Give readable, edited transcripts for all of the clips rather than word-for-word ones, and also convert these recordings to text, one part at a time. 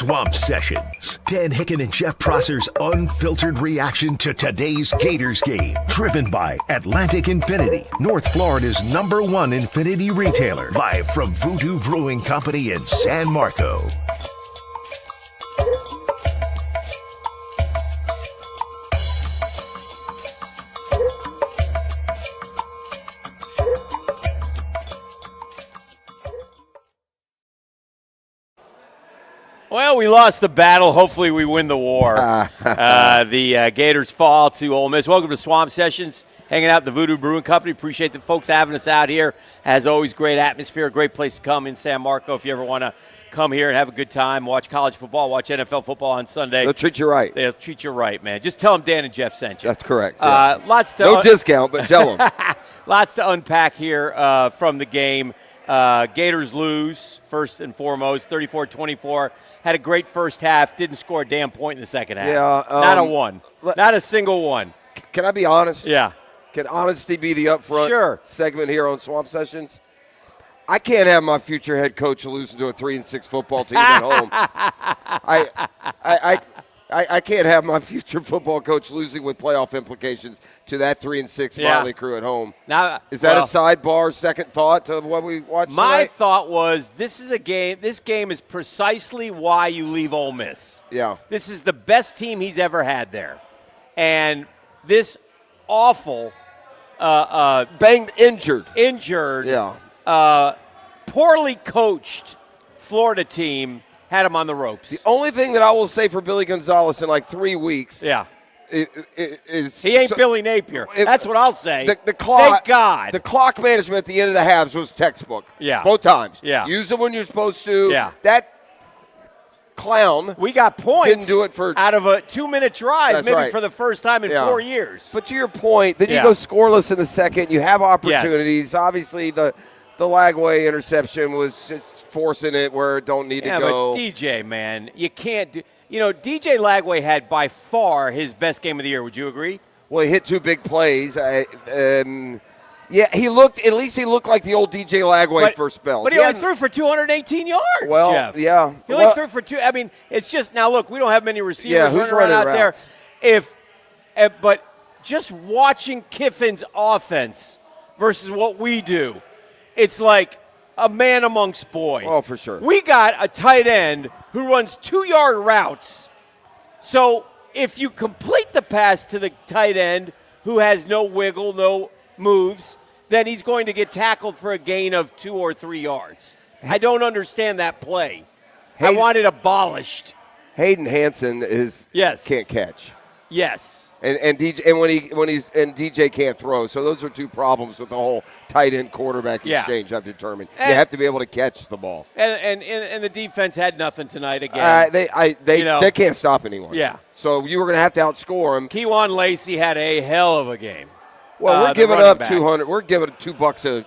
Swamp Sessions. Dan Hicken and Jeff Prosser's unfiltered reaction to today's Gators game. Driven by Atlantic Infinity, North Florida's #1 Infinity retailer. Live from Voodoo Brewing Company in San Marco. Well, we lost the battle. Hopefully we win the war. The Gators fall to Ole Miss. Welcome to Swamp Sessions, hanging out at the Voodoo Brewing Company. Appreciate the folks having us out here. As always, great atmosphere, great place to come in San Marco if you ever want to come here and have a good time, watch college football, watch NFL football on Sunday. They'll treat you right. They'll treat you right, man. Just tell them Dan and Jeff sent you. That's correct. Yeah. No discount, but tell them. Lots to unpack here from the game. Gators lose, first and foremost, 34-24. Had a great first half, didn't score a damn point in the second half. Yeah, not a one. Not a single one. Can I be honest? Yeah. Can honesty be the upfront segment here on Swamp Sessions? I can't have my future head coach losing to a 3-6 football team at home. I can't have my future football coach losing with playoff implications to that 3-6 Motley crew at home. Now, is that a sidebar, second thought to what we watched My tonight? thought was this game is precisely why you leave Ole Miss. Yeah. This is the best team he's ever had there. And this awful injured. Yeah. Poorly coached Florida team had him on the ropes. The only thing that I will say for Billy Gonzalez in like 3 weeks is he ain't Billy Napier. That's what I'll say. The clock, thank God. The clock management at the end of the halves was textbook. Yeah. Both times. Yeah. Use them when you're supposed to. Yeah. That clown. We got points. Didn't do it for out of a 2-minute drive, that's maybe right. for the first time in 4 years. But to your point, then you go scoreless in the second. You have opportunities. Yes. Obviously, the Lagway interception was just forcing it where it don't need to go. But DJ, man, you can't do. You know, DJ Lagway had by far his best game of the year. Would you agree? Well, he hit 2 big plays. He looked like the old DJ Lagway first spell. But he only threw for 218 yards, well, Jeff. Yeah. He only threw for 2. I mean, it's just now. Look, we don't have many receivers running around out routes? there. But just watching Kiffin's offense versus what we do, it's like a man amongst boys. Oh, for sure. We got a tight end who runs 2-yard routes. So if you complete the pass to the tight end who has no wiggle, no moves, then he's going to get tackled for a gain of 2 or 3 yards. I don't understand that play. I want it abolished. Hayden Hansen can't catch. Yes. And DJ can't throw. So those are 2 problems with the whole tight end quarterback exchange. I've determined you have to be able to catch the ball. And the defense had nothing tonight again. They can't stop anyone. Yeah. So you were going to have to outscore them. Kejuan Lacey had a hell of a game. Well, we're giving up 200. We're giving $2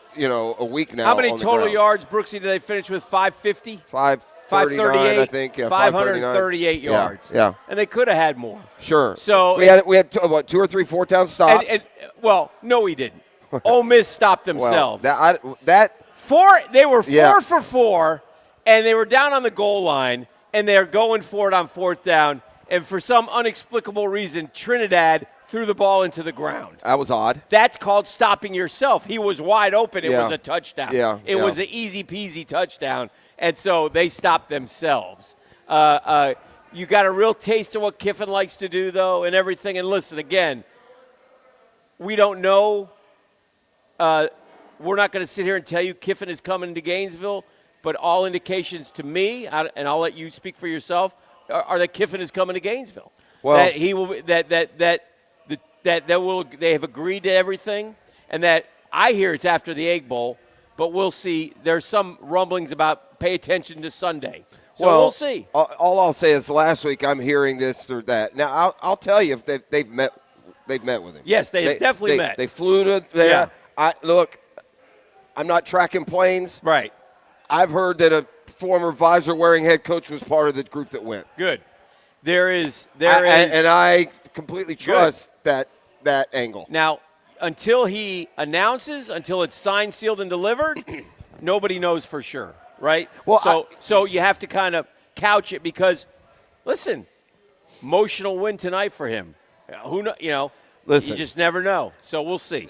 a week now. How many total yards, Brooksy, did they finish with? 550. 538, I think. Yeah, 538 yards. Yeah. And they could have had more. Sure. So we had 2 or 3 4-down stops. No, we didn't. Ole Miss stopped themselves. They were 4 for 4, and they were down on the goal line, and they're going for it on 4th down. And for some unexplicable reason, Trinidad threw the ball into the ground. That was odd. That's called stopping yourself. He was wide open. It was a touchdown. It was an easy-peasy touchdown. And so they stopped themselves. You got a real taste of what Kiffin likes to do, though, and everything. And listen, again, we don't know. We're not going to sit here and tell you Kiffin is coming to Gainesville, but all indications to me, and I'll let you speak for yourself, are that Kiffin is coming to Gainesville. Well, that he will. They have agreed to everything, and that I hear it's after the Egg Bowl, but we'll see. There's some rumblings about pay attention to Sunday. So we'll see. All I'll say is last week I'm hearing this or that. Now I'll tell you if they've met with him. Yes, they've definitely met. They flew to there. Yeah. Look, I'm not tracking planes. Right. I've heard that a former visor-wearing head coach was part of the group that went. Good. There is, and I completely trust that angle. Now, until he announces, until it's signed, sealed, and delivered, nobody knows for sure, right? Well, so you have to kind of couch it because, listen, emotional win tonight for him. Who know? Listen, you just never know. So we'll see.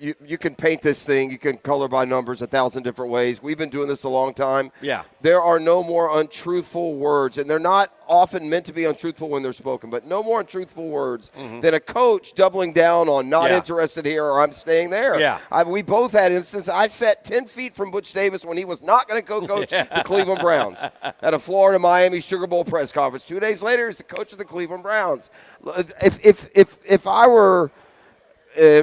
You can paint this thing. You can color by numbers 1,000 different ways. We've been doing this a long time. Yeah. There are no more untruthful words, and they're not often meant to be untruthful when they're spoken, but no more untruthful words than a coach doubling down on not interested here or I'm staying there. Yeah. We both had instances. I sat 10 feet from Butch Davis when he was not going to go coach the Cleveland Browns at a Florida-Miami Sugar Bowl press conference. 2 days later, he's the coach of the Cleveland Browns. If I were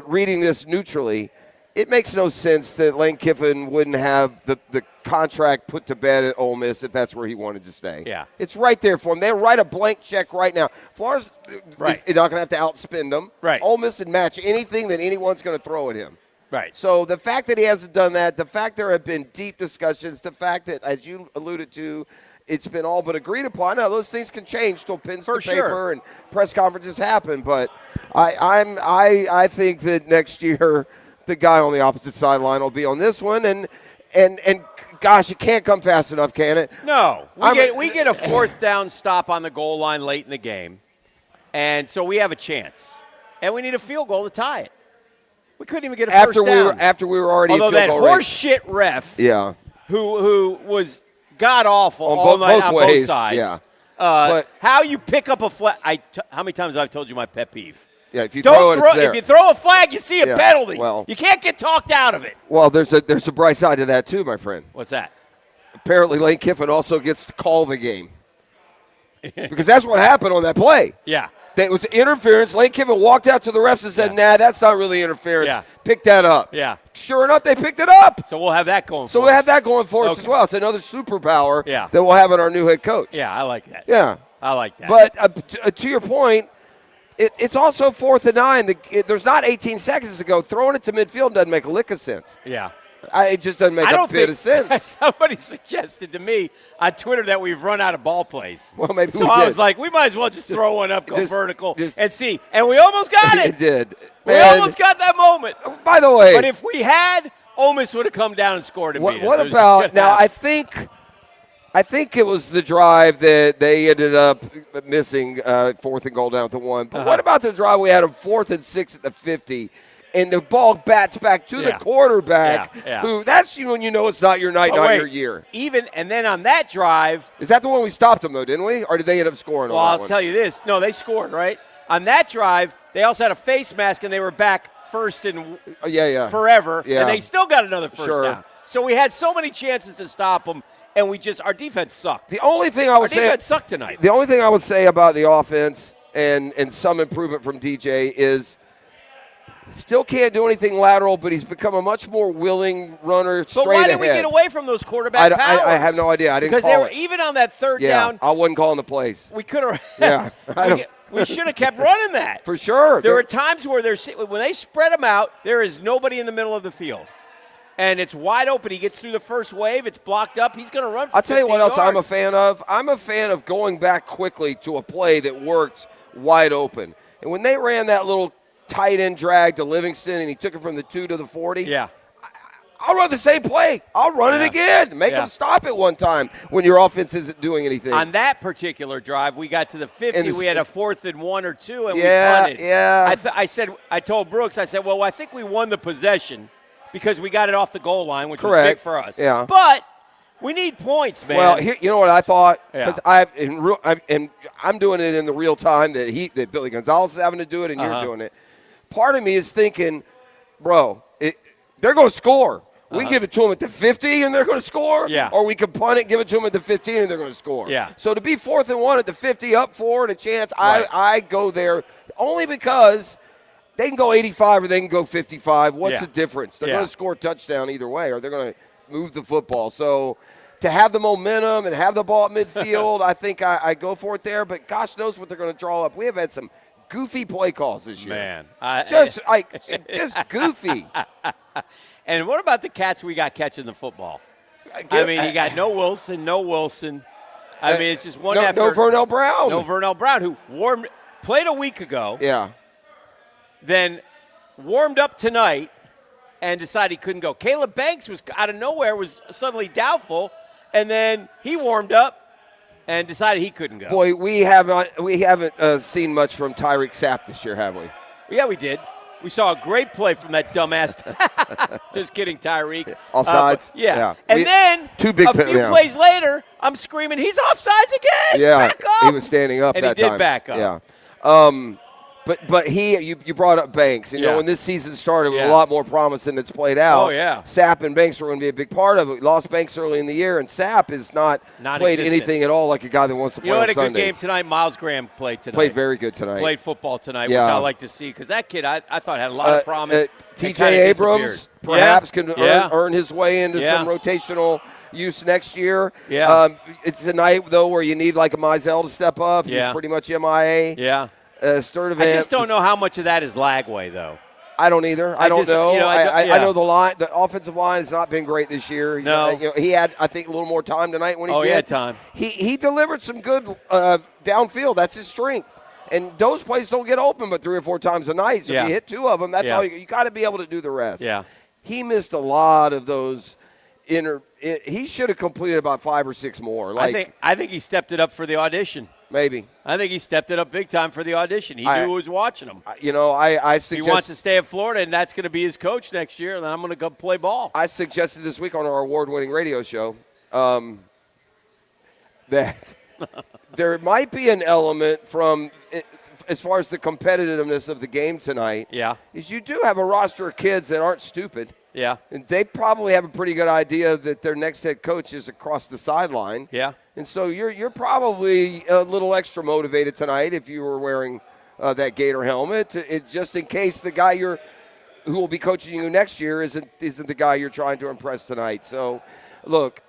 reading this neutrally, it makes no sense that Lane Kiffin wouldn't have the contract put to bed at Ole Miss if that's where he wanted to stay. Yeah. It's right there for him. They write a blank check right now. Florida's not going to have to outspend them. Right. Ole Miss would match anything that anyone's going to throw at him. Right. So the fact that he hasn't done that, the fact there have been deep discussions, the fact that, as you alluded to, it's been all but agreed upon. Now, those things can change till pens to paper and press conferences happen. But I think that next year the guy on the opposite sideline will be on this one. And gosh, it can't come fast enough, can it? No. We get a fourth down stop on the goal line late in the game. And so we have a chance. And we need a field goal to tie it. We couldn't even get a first down. After we were already Although a field goal that horseshit ref who was god-awful all night on both sides. Yeah. But how you pick up a flag. How many times have I told you my pet peeve? Yeah, if you throw it, it's there. If you throw a flag, you see a penalty. Well, you can't get talked out of it. Well, there's a bright side to that too, my friend. What's that? Apparently, Lane Kiffin also gets to call the game. Because that's what happened on that play. Yeah. It was interference. Lane Kiffin walked out to the refs and said, nah, that's not really interference. Yeah. Pick that up. Yeah. Sure enough, they picked it up. So we'll have that going for us. So we'll have that going for us as well. It's another superpower that we'll have in our new head coach. Yeah, I like that. Yeah. I like that. But to your point, it's also 4th and 9. There's not 18 seconds to go. Throwing it to midfield doesn't make a lick of sense. Yeah. It just doesn't make a bit of sense. Somebody suggested to me on Twitter that we've run out of ball plays. Well, maybe so I was like, we might as well just throw one up, go vertical, and see. And we almost got it. It did. We almost got that moment. By the way. But if we had, Ole Miss would have come down and scored and beat us. What about – now, I think it was the drive that they ended up missing 4th and goal down at the 1. But what about the drive we had of 4th and 6 at the 50? And the ball bats back to the quarterback, who that's when you know it's not your night, not your year. And then on that drive. Is that the one we stopped them, though, didn't we? Or did they end up scoring on that one? I'll tell you this. No, they scored, right? On that drive, they also had a face mask, and they were back first and forever. Yeah. And they still got another first down. So we had so many chances to stop them, and our defense sucked. The only thing I would say. Our defense sucked tonight. The only thing I would say about the offense and some improvement from DJ is – still can't do anything lateral, but he's become a much more willing runner straight ahead. But why did we get away from those quarterback powers? I have no idea. I didn't call it. Because they were even on that third down. I wasn't calling the plays. We could have. Yeah. We should have kept running that. For sure. There were times where when they spread them out, there is nobody in the middle of the field. And it's wide open. He gets through the first wave. It's blocked up. He's going to run for 15 I'll tell you what else yards. I'm a fan of. I'm a fan of going back quickly to a play that worked wide open. And when they ran that little tight end drag to Livingston, and he took it from the 2 to the 40. Yeah. I'll run the same play. I'll run it again. Make them stop it one time when your offense isn't doing anything. On that particular drive, we got to the 50. We had a 4th and 1 or 2, and we punted. Yeah. I told Brooks, I said, well, I think we won the possession because we got it off the goal line, which was big for us. Yeah. But we need points, man. Well, you know what I thought? Because I'm doing it in the real time that Billy Gonzalez is having to do it, and you're doing it. Part of me is thinking, bro, they're going to score. We can give it to them at the 50 and they're going to score. Yeah. Or we can punt it, give it to them at the 15 and they're going to score. Yeah. So to be 4th and 1 at the 50, up 4 and a chance, I go there only because they can go 85 or they can go 55. What's the difference? They're going to score a touchdown either way, or they're going to move the football. So to have the momentum and have the ball at midfield, I think I go for it there. But gosh knows what they're going to draw up. We have had some goofy play calls this year. Man. Just goofy. And what about the cats we got catching the football? I mean, you got no Wilson. I mean, it's just one after. No Vernell Brown. No Vernell Brown, who played a week ago. Yeah. Then warmed up tonight and decided he couldn't go. Caleb Banks was out of nowhere, was suddenly doubtful, and then he warmed up and decided he couldn't go. Boy, we haven't seen much from Tyreek Sapp this year, have we? Yeah, we did. We saw a great play from that dumbass. Just kidding, Tyreek. Offsides? Yeah. And then two big a few plays later, I'm screaming, he's offsides again. Yeah, back up. he was standing up and that time. time. And he did back up. Yeah. But you brought up Banks. You know, when this season started, with a lot more promise than it's played out. Oh, yeah. Sapp and Banks were going to be a big part of it. We lost Banks early in the year, and Sapp is not played anything at all like a guy that wants to play on Sundays. You know, had a good game tonight. Miles Graham played tonight. Played very good tonight. Played football tonight, which I like to see, because that kid I thought had a lot of promise. T.J. Abrams perhaps can earn his way into some rotational use next year. Yeah. It's a night, though, where you need like a Mizell to step up. He's pretty much MIA. Yeah. I just don't know how much of that is Lagway, though. I don't either. I don't know. You know, I know the offensive line has not been great this year. He had, I think, a little more time tonight when he did. He had time. He delivered some good downfield. That's his strength. And those plays don't get open but 3 or 4 times a night. So if you hit 2 of them, that's all you got to be able to do the rest. Yeah. He missed a lot of those he should have completed about 5 or 6 more. I think he stepped it up for the audition. Maybe. I think he stepped it up big time for the audition. He knew who was watching him. I suggest he wants to stay at Florida, and that's going to be his coach next year, and then I'm going to go play ball. I suggested this week on our award-winning radio show that there might be an element from as far as the competitiveness of the game tonight. Yeah. Is you do have a roster of kids that aren't stupid. Yeah. And they probably have a pretty good idea that their next head coach is across the sideline. Yeah. And so you're probably a little extra motivated tonight if you were wearing that Gator helmet, just in case the guy who will be coaching you next year isn't the guy you're trying to impress tonight. So, look,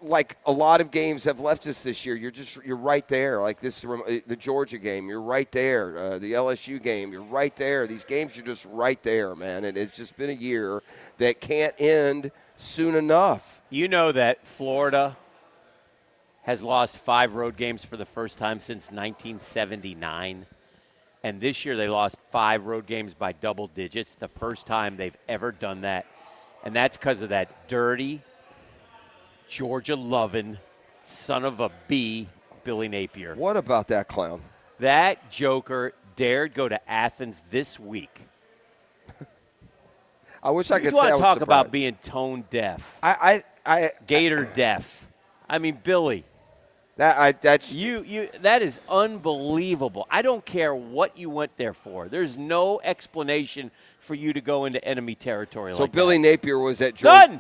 like a lot of games have left us this year, you're right there. Like the Georgia game, you're right there. The LSU game, you're right there. These games, you're just right there, man. And it's just been a year that can't end soon enough. You know that Florida has lost 5 road games for the first time since 1979. And this year they lost 5 road games by double digits, the first time they've ever done that. And that's because of that dirty, Georgia-loving son of a B, Billy Napier. What about that clown? That joker dared go to Athens this week. I wish I could say I was want to talk surprised. about being tone deaf. Gator deaf. I mean, Billy. That is unbelievable. I don't care what you went there for. There's no explanation for you to go into enemy territory like that. So Billy Napier was at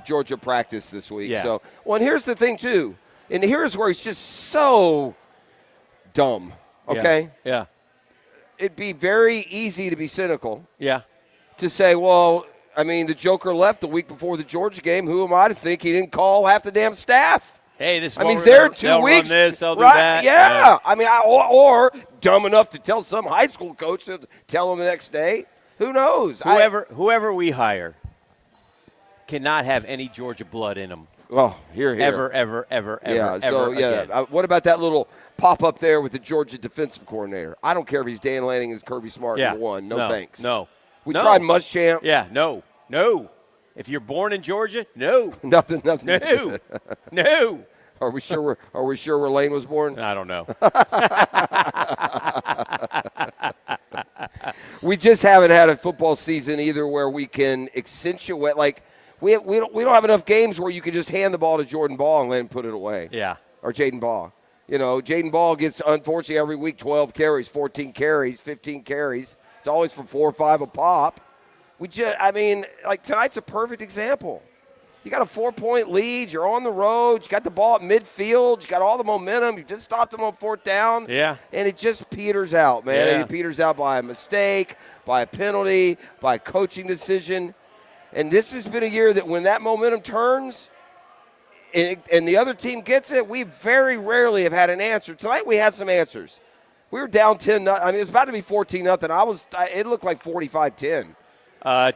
Georgia practice this week. Yeah. So, well, and here's the thing, too. And here's where he's just so dumb, okay? Yeah. It'd be very easy to be cynical. Yeah. To say, well, I mean, the Joker left the week before the Georgia game. Who am I to think he didn't call half the damn staff? Hey, this is he's there 2 weeks. Run this, they'll do right? that. Yeah. I mean, or dumb enough to tell some high school coach to tell him the next day. Who knows? Whoever we hire cannot have any Georgia blood in them. Oh, here. Ever. Yeah. Again. What about that little pop up there with the Georgia defensive coordinator? I don't care if he's Dan Lanning and Kirby Smart in one. No thanks. No. We tried Muschamp. Yeah. No. If you're born in Georgia, no. Nothing. No. Are we sure where Lane was born? I don't know. We just haven't had a football season either where we can accentuate. Like we don't have enough games where you can just hand the ball to Jordan Ball and let him put it away. Yeah. Or Jaden Ball. You know, Jaden Ball gets, unfortunately, every week 12 carries, 14 carries, 15 carries. It's always from 4 or 5 a pop. Tonight's a perfect example. You got a 4-point lead. You're on the road. You got the ball at midfield. You got all the momentum. You just stopped them on 4th down. Yeah. And it just peters out, man. Yeah. And it peters out by a mistake, by a penalty, by a coaching decision. And this has been a year that when that momentum turns and the other team gets it, we very rarely have had an answer. Tonight we had some answers. We were down 10-0. I mean, it was about to be 14-0. It looked like 45-10.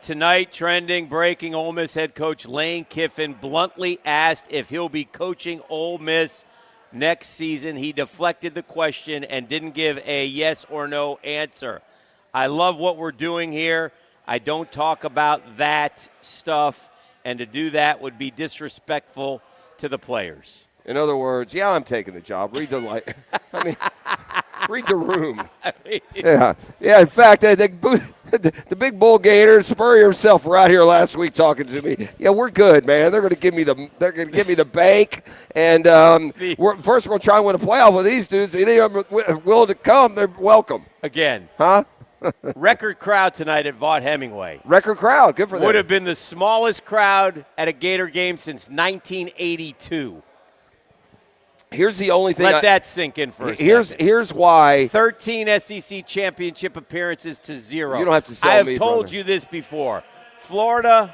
Tonight, trending, breaking, Ole Miss head coach Lane Kiffin bluntly asked if he'll be coaching Ole Miss next season. He deflected the question and didn't give a yes or no answer. I love what we're doing here. I don't talk about that stuff, and to do that would be disrespectful to the players. In other words, yeah, I'm taking the job. Read the read the room. Yeah. In fact, the big bull Gators, Spurrier himself, were out here last week talking to me. Yeah, we're good, man. They're going to give me the bank, and we're going to try and win a playoff with these dudes. If any of them are willing to come, they're welcome. Again, huh? Record crowd tonight at Vaught Hemingway. Record crowd, good for them. Would have been the smallest crowd at a Gator game since 1982. Here's the only thing. Let that sink in for a second. Here's why. 13 SEC championship appearances to 0. You don't have to sell I have me, told brother. you this before. Florida,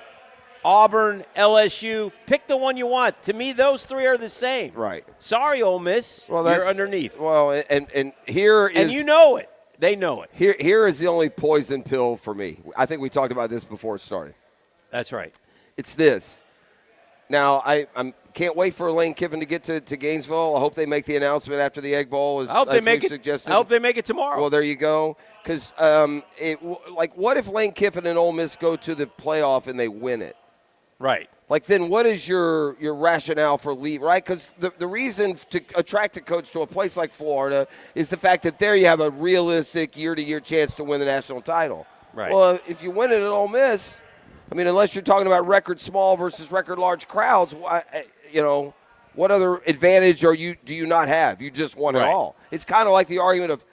Auburn, LSU, pick the one you want. To me, those three are the same. Right. Sorry, Ole Miss. You're underneath. Well, and here is. And you know it. They know it. Here is the only poison pill for me. I think we talked about this before it started. That's right. It's this. Now, I can't wait for Lane Kiffin to get to Gainesville. I hope they make the announcement after the Egg Bowl, as I hope they make we've it. suggested. I hope they make it tomorrow. Well, there you go. Because, what if Lane Kiffin and Ole Miss go to the playoff and they win it? Right. Like, then what is your rationale for leave, right? Because the reason to attract a coach to a place like Florida is the fact that there you have a realistic year-to-year chance to win the national title. Right. Well, if you win it at Ole Miss, I mean, unless you're talking about record small versus record large crowds, what other advantage do you not have? You just won it all. It's kind of like the argument of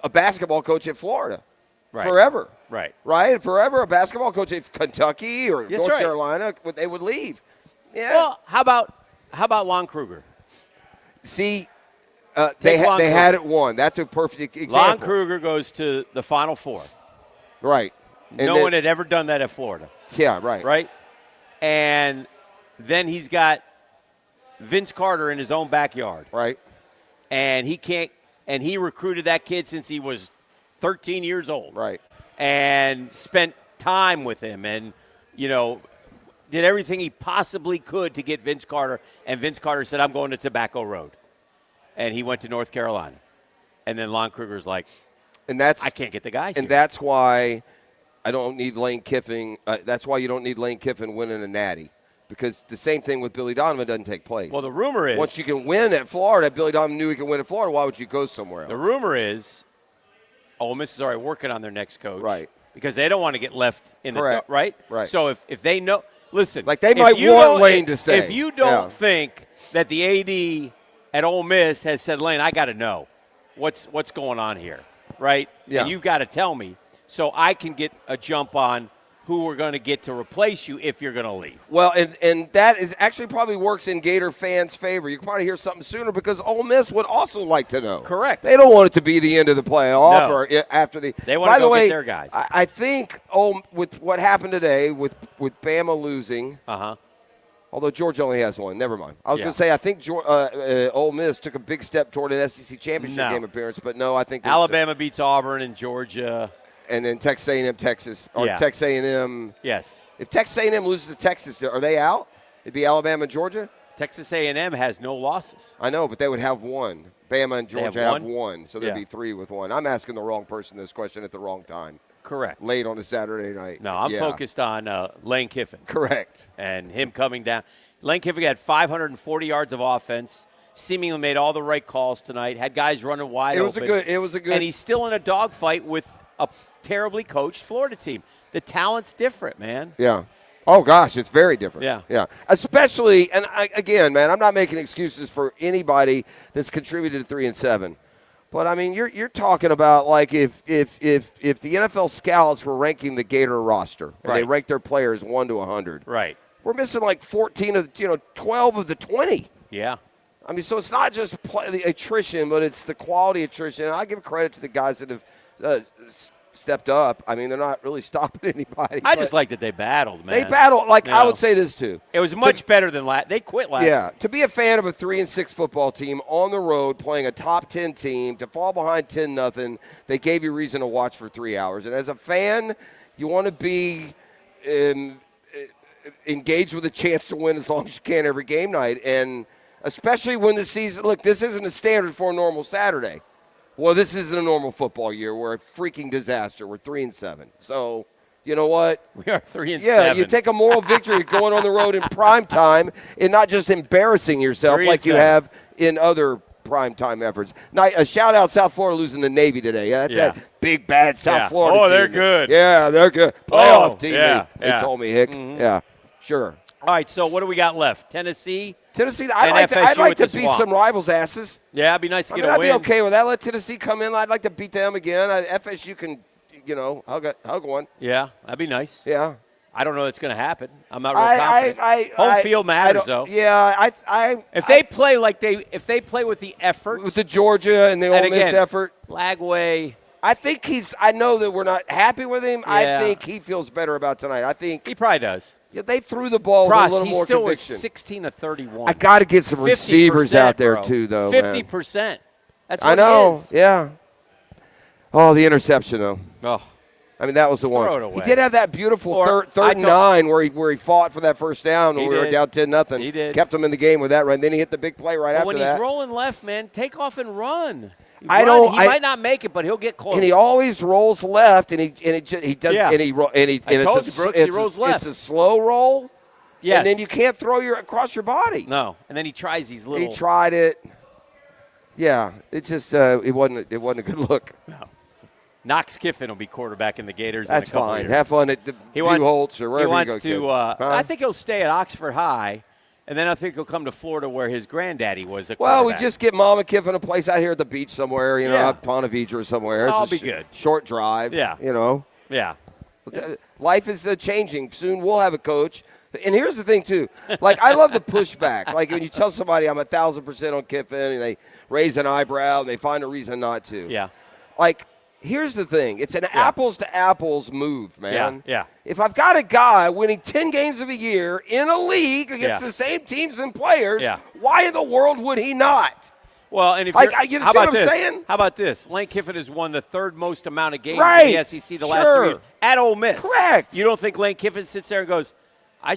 a basketball coach at Florida. Right. Forever. Right. Right? Forever, a basketball coach at Kentucky or That's North right. Carolina, they would leave. Yeah. Well, how about Lon Kruger? See, they had it won. That's a perfect example. Lon Kruger goes to the Final Four. Right. And no one had ever done that at Florida. Yeah, right. Right? And then he's got Vince Carter in his own backyard. Right. And he recruited that kid since he was 13 years old. Right. And spent time with him and, did everything he possibly could to get Vince Carter. And Vince Carter said, I'm going to Tobacco Road. And he went to North Carolina. And then Lon Kruger's like, I can't get the guys And here. that's why I don't need Lane Kiffin. That's why you don't need Lane Kiffin winning a natty. Because the same thing with Billy Donovan doesn't take place. Well, the rumor is. Once you can win at Florida, Billy Donovan knew he could win at Florida. Why would you go somewhere else? The rumor is Ole Miss is already working on their next coach. Right. Because they don't want to get left in Correct. the right? Right. So if they know. Listen. Like they might want Lane to say. If you don't think that the AD at Ole Miss has said, Lane, I got to know what's going on here. Right? Yeah. And you've got to tell me so I can get a jump on who we're going to get to replace you if you're going to leave. Well, and that is actually probably works in Gator fans' favor. You can probably hear something sooner because Ole Miss would also like to know. Correct. They don't want it to be the end of the playoff or after the. They want to go get their guys. I think with what happened today with Bama losing. Although Georgia only has one. Never mind. I was going to say I think Ole Miss took a big step toward an SEC championship game appearance, but no, I think Alabama beats Auburn and Georgia. And then Texas A&M, Texas, or Texas A&M. Yes. If Texas A&M loses to Texas, are they out? It'd be Alabama and Georgia? Texas A&M has no losses. I know, but they would have one. Bama and Georgia have one, so there'd Yeah. be 3 with 1. I'm asking the wrong person this question at the wrong time. Correct. Late on a Saturday night. No, I'm focused on Lane Kiffin. Correct. And him coming down. Lane Kiffin had 540 yards of offense. Seemingly made all the right calls tonight. Had guys running wide open. It was a good. And he's still in a dogfight with a terribly coached Florida team. The talent's different, man. Yeah. Oh, gosh, it's very different. Yeah. Yeah. Especially, and again, man, I'm not making excuses for anybody that's contributed to 3-7. But, I mean, you're talking about, like, if the NFL scouts were ranking the Gator roster and they ranked their players 1 to 100. Right. We're missing, like, 12 of the 20. Yeah. I mean, so it's not just the attrition, but it's the quality attrition. And I give credit to the guys that have stepped up. I mean, they're not really stopping anybody. I just like that they battled, man. They battled. Like, I would say this, too. It was much better than last. They quit last Yeah. To be a fan of a 3-6 football team on the road playing a top 10 team, to fall behind 10-0, they gave you reason to watch for 3 hours. And as a fan, you want to be engaged with a chance to win as long as you can every game night. And especially when the season – look, this isn't a standard for a normal Saturday. Well, this isn't a normal football year. We're a freaking disaster. We're 3-7. So you know what? We are 3-7. Yeah, you take a moral victory going on the road in prime time and not just embarrassing yourself like you 3-7. have in other prime time efforts. Now, a shout out South Florida losing the Navy today. Yeah, that's that big bad South Florida team. Oh, they're good. Yeah, they're good. Playoff team. Yeah, they told me, Hick. Yeah, sure. All right, so what do we got left? Tennessee, I'd like to beat Swamp. some rivals' asses. Yeah, it'd be nice to get a I'd win. be okay with that. Let Tennessee come in. I'd like to beat them again. FSU can, hug one. Yeah, that'd be nice. Yeah. I don't know that's going to happen. I'm not real confident. Home field matters, though. Yeah, if they play with the effort, with the Georgia and the Ole Miss effort, Lagway. I know that we're not happy with him. Yeah. I think he feels better about tonight. I think He probably does. they threw the ball with a little more still conviction. was 16 of 31. I got to get some receivers out there, bro. too, though. 50%. That's what I know. It is. Yeah. Oh, the interception, though. Oh. I mean, that was the one. Throw it away. He did have that beautiful third and 9 where he fought for that first down when we were down 10-0. He did. Kept him in the game with that run. Then he hit the big play right after when that. he's rolling left, man, take off and run. He might not make it, but he'll get close. And he always rolls left, and he does. Yeah. He rolls left. It's a slow roll. Yes. And then you can't throw across your body. No. And then he tries these little. He tried it. Yeah. It just it wasn't a good look. No. Knox Kiffin will be quarterback in the Gators. That's in a couple fine. Years. Have fun at the Holtz or wherever you go. He wants to. I think he'll stay at Oxford High, and then I think he'll come to Florida where his granddaddy was a quarterback. Well, we just get Mama Kiffin a place out here at the beach somewhere, out Ponte Vedra or somewhere. I'll be good. Short drive. Yeah. Yeah. Life is changing. Soon we'll have a coach. And here's the thing, too. Like, I love the pushback. Like, when you tell somebody I'm 1,000% on Kiffin and they raise an eyebrow and they find a reason not to. Yeah. Like, here's the thing. It's an apples-to-apples move, man. Yeah. If I've got a guy winning 10 games of a year in a league against the same teams and players, why in the world would he not? Well, and if you see what I'm saying? How about this? Lane Kiffin has won the third most amount of games right. in the SEC the last 3 years at Ole Miss. Correct. You don't think Lane Kiffin sits there and goes, I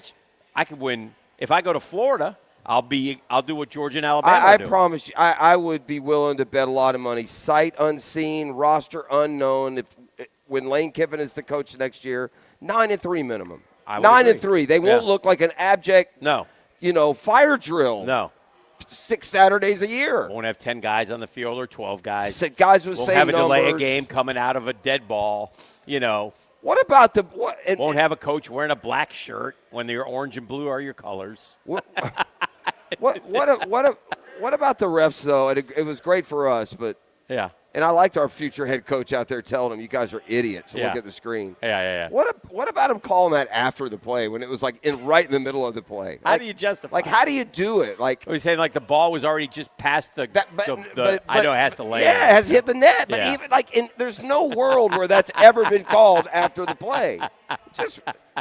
could win. If I go to Florida, I'll do what Georgia and Alabama I do. promise you, I would be willing to bet a lot of money. Sight unseen, roster unknown. When Lane Kiffin is the coach next year, 9-3 minimum. 9-3. They won't look like an abject, fire drill. No. 6 Saturdays a year. Won't have 10 guys on the field or 12 guys. Guys with won't same have a numbers. delay a game coming out of a dead ball. What about won't have a coach wearing a black shirt when your orange and blue are your colors. What about the refs though? It was great for us, but and I liked our future head coach out there telling him, "You guys are idiots." Look at the screen. Yeah. What about him calling that after the play when it was like right in the middle of the play? How do you justify? Like, how do you do it? Like, are we saying like the ball was already just past the I know it has to land. Yeah, it has hit the net. But even there's no world where that's ever been called after the play.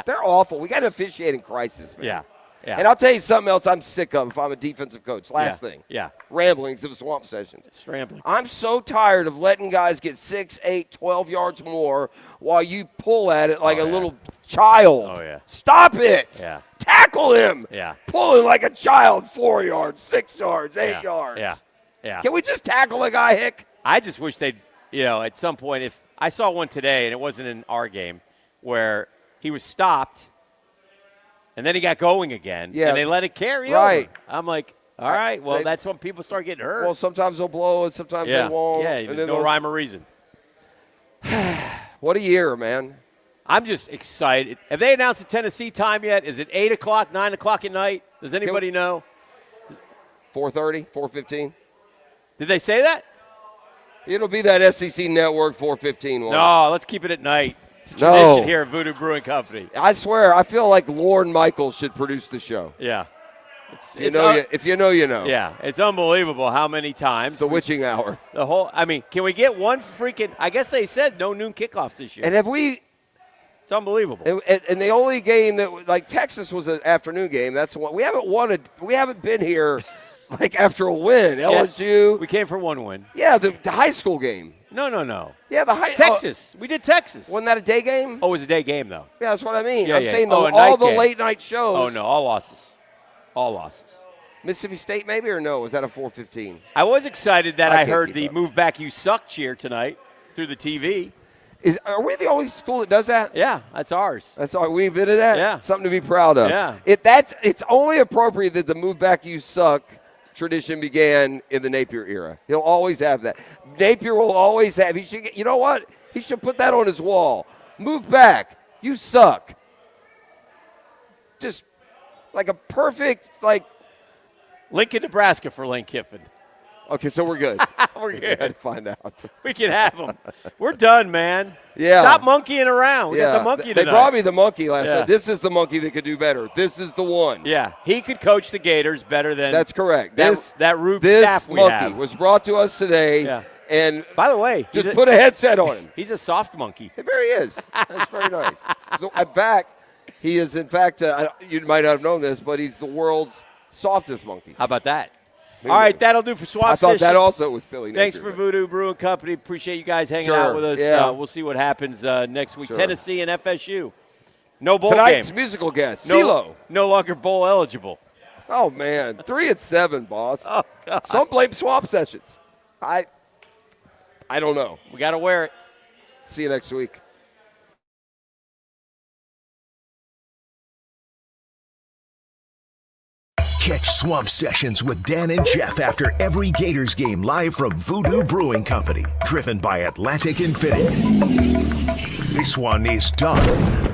They're awful. We got an officiating crisis, man. Yeah. And I'll tell you something else I'm sick of if I'm a defensive coach. Last thing. Yeah. Ramblings of swamp sessions. It's rambling. I'm so tired of letting guys get 6, 8, 12 yards more while you pull at it like a little child. Oh, yeah. Stop it. Yeah. Tackle him. Yeah. Pulling like a child 4 yards, 6 yards, 8 yards. Yeah. Can we just tackle a guy, Hick? I just wish they'd, at some point, if I saw one today, and it wasn't in our game, where he was stopped, and then he got going again, and they let it carry over. I'm like, all right, well, that's when people start getting hurt. Well, sometimes they'll blow and sometimes they won't. Yeah, there's no rhyme or reason. What a year, man. I'm just excited. Have they announced the Tennessee time yet? Is it 8 o'clock, 9 o'clock at night? Does anybody know? 4:30, 4:15. Did they say that? It'll be that SEC Network 4:15 one. No, let's keep it at night. It's a tradition here at Voodoo Brewing Company. I swear, I feel like Lorne Michaels should produce the show. Yeah. If you know, you know. Yeah, it's unbelievable how many times. It's the witching hour. Can we get one freaking, I guess they said no noon kickoffs this year. And it's unbelievable. And the only game that, like, Texas was an afternoon game. That's the one. We haven't been here, like, after a win. LSU. We came for one win. Yeah, the high school game. No. Yeah, Texas. We did Texas. Wasn't that a day game? Oh, it was a day game, though. Yeah, that's what I mean. Yeah, I'm saying all the late night shows. Oh, no, all losses. All losses. Mississippi State maybe, or no? Was that a 4:15? I was excited that I heard the up. Move Back You Suck cheer tonight through the TV. Are we the only school that does that? Yeah, that's ours. That's all we invented that? Yeah. Something to be proud of. Yeah. It's only appropriate that the move back you suck tradition began in the Napier era. He'll always have that. Napier will always have. You know what? He should put that on his wall. Move back. You suck. Just like a perfect, Lincoln, Nebraska for Lane Kiffin. Okay, so we're good. We're I good. had to find out. We can have him. We're done, man. Yeah. Stop monkeying around. We got the monkey They tonight. brought me the monkey last Yeah. night. This is the monkey that could do better. This is the one. Yeah, he could coach the Gators better than That's correct. that Rube this staff we monkey have. was brought to us today. Yeah. And By the way, just put a headset on him. He's a soft monkey. It very is. That's very nice. So, in fact, he is, you might not have known this, but he's the world's softest monkey. How about that? Maybe. All right, that'll do for Swamp I thought Sessions. that also was Billy Thanks Napier, for Voodoo Brewing Company. Appreciate you guys hanging Sure, out with us. yeah. We'll see what happens next week. Sure. Tennessee and FSU. No bowl Tonight's game. musical guest, No, CeeLo. no longer bowl eligible. Oh, man. 3-7, boss. Oh, God. Some blame Swamp Sessions. I don't know. We got to wear it. See you next week. Catch Swamp Sessions with Dan and Jeff after every Gators game live from Voodoo Brewing Company, driven by Atlantic Infinity. This one is done.